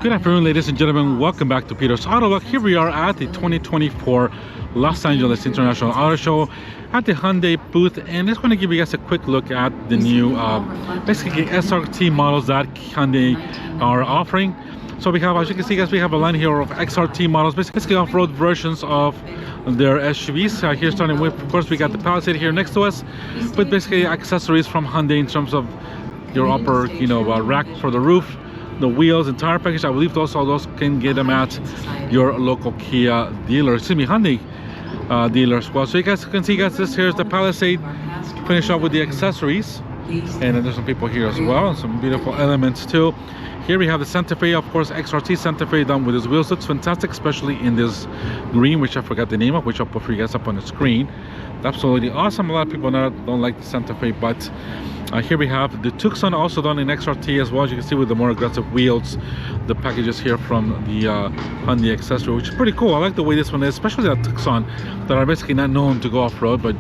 Good afternoon, ladies and gentlemen. Welcome back to Peter's Autovlog. Here we are at the 2024 Los Angeles International Auto Show at the Hyundai booth, and just want to give you guys a quick look at the new basically SRT models that Hyundai are offering. So we have, as you can see guys, we have a line here of XRT models, basically off-road versions of their SUVs. Here starting with, of course, we got the Palisade here next to us with basically accessories from Hyundai in terms of your upper, rack for the roof, the wheels, entire package. I believe those can get them at your local Kia dealer, Hyundai dealer as well. So you guys can see, guys, this here's the Palisade. Finish up with the accessories, and then there's some people here as well, and some beautiful elements too. Here we have the Santa Fe, of course, XRT Santa Fe done with his wheels. Looks fantastic, especially in this green, which I forgot the name of, which I'll put for you guys up on the screen. Absolutely awesome. A lot of people don't like the Santa Fe, but here we have the Tucson, also done in XRT as well. As you can see, with the more aggressive wheels, the packages here from the Hyundai accessory, which is pretty cool. I like the way this one is, especially that Tucson that are basically not known to go off-road, but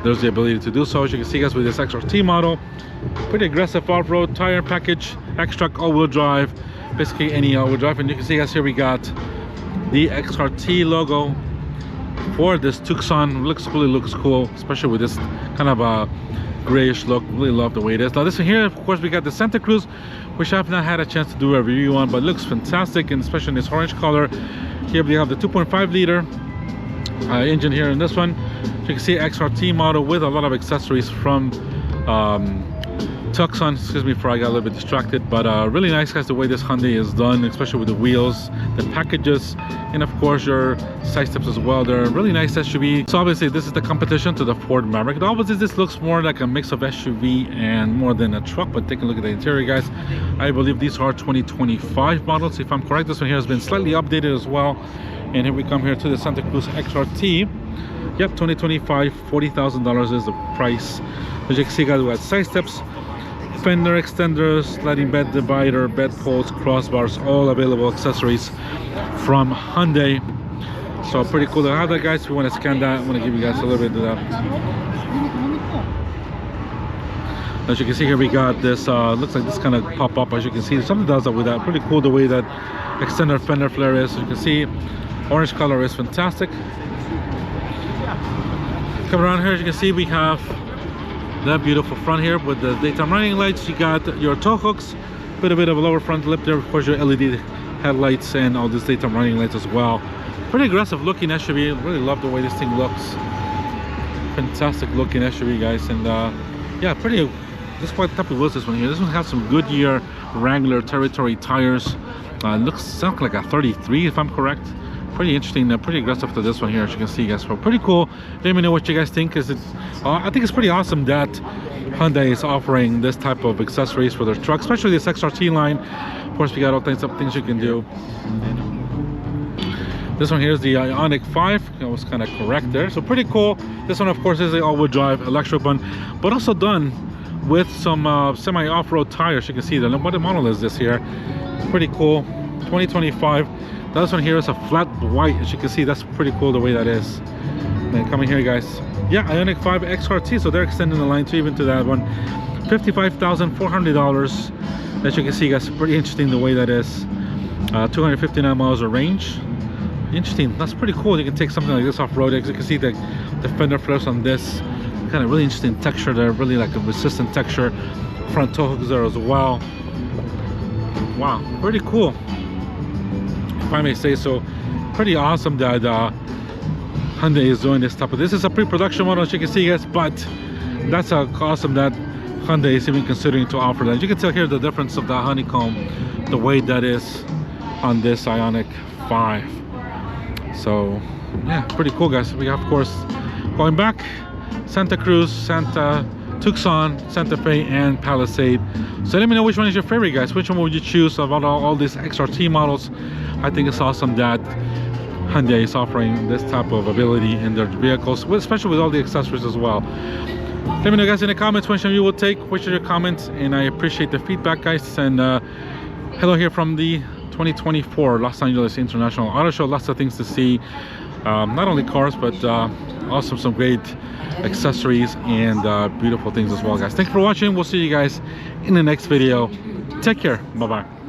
there's the ability to do so. As you can see, guys, with this XRT model, pretty aggressive off-road tire package, X-Track all-wheel drive, basically any all-wheel drive. And you can see, guys, here we got the XRT logo for this Tucson. Really looks cool, especially with this kind of a grayish look. Really love the way it is. Now this one here, of course, we got the Santa Cruz, which I've not had a chance to do a review on, but looks fantastic, and especially in this orange color. Here we have the 2.5 liter engine here in this one. So you can see XRT model with a lot of accessories from Tucson. Excuse me for I got a little bit distracted, but really nice, guys, the way this Hyundai is done, especially with the wheels, the packages, and of course your side steps as well. They're a really nice SUV. So obviously this is the competition to the Ford Maverick. Obviously this looks more like a mix of SUV and more than a truck, but take a look at the interior, guys. I believe these are 2025 models, if I'm correct. This one here has been slightly updated as well. And here we come here to the Santa Cruz XRT. Yep, 2025, $40,000 is the price. As you can see, guys, we got side steps, fender extenders, sliding bed divider, bed poles, crossbars, all available accessories from Hyundai. So pretty cool to have that, guys. If you want to scan that, I want to give you guys a little bit of that. As you can see here, we got this looks like this kind of pop up. As you can see, something does that with that. Pretty cool the way that extender fender flare is. As you can see, orange color is fantastic. Come around here, as you can see, we have that beautiful front here with the daytime running lights. You got your tow hooks, a bit of a lower front lip there, of course your LED headlights, and all these daytime running lights as well. Pretty aggressive looking SUV. Really love the way this thing looks. Fantastic looking SUV, guys. And yeah, pretty. This is what type of wheels this one here. This one has some Goodyear Wrangler Territory tires. Sounds like a 33 if I'm correct. Pretty interesting, pretty aggressive to this one here, as you can see, guys. So pretty cool. Let me know what you guys think. I think it's pretty awesome that Hyundai is offering this type of accessories for their trucks, especially this XRT line. Of course, we got all kinds of things you can do. This one here is the Ionic 5. I was kind of correct there. So pretty cool. This one, of course, is the all-wheel drive electric one, but also done with some semi off-road tires. You can see that. What model is this here? Pretty cool. 2025. This one here is a flat white. As you can see, that's pretty cool the way that is. And coming here, guys, yeah, Ionic 5 XRT. So they're extending the line to even to that one. $55,400. As you can see, guys, pretty interesting the way that is. 259 miles of range. Interesting. That's pretty cool. You can take something like this off-road. As you can see, the fender flares on this, kind of really interesting texture there. Really like a resistant texture. Front tow hooks there as well. Wow, pretty cool, if I may say so. Pretty awesome that Hyundai is doing this type of. This is a pre-production model, as you can see, guys, but that's awesome that Hyundai is even considering to offer that. You can tell here the difference of the honeycomb, the way that is on this Ionic 5. So yeah, pretty cool, guys. We have, of course, going back, Santa Cruz, Tucson, Santa Fe, and Palisade. So let me know which one is your favorite, guys. Which one would you choose of all these XRT models? I think it's awesome that Hyundai is offering this type of ability in their vehicles, especially with all the accessories as well. Let me know, guys, in the comments which one you will take, which are your comments, and I appreciate the feedback, guys. And hello here from the 2024 Los Angeles International Auto Show. Lots of things to see, not only cars, but also some great accessories and beautiful things as well, guys. Thank you for watching. We'll see you guys in the next video. Take care. Bye bye.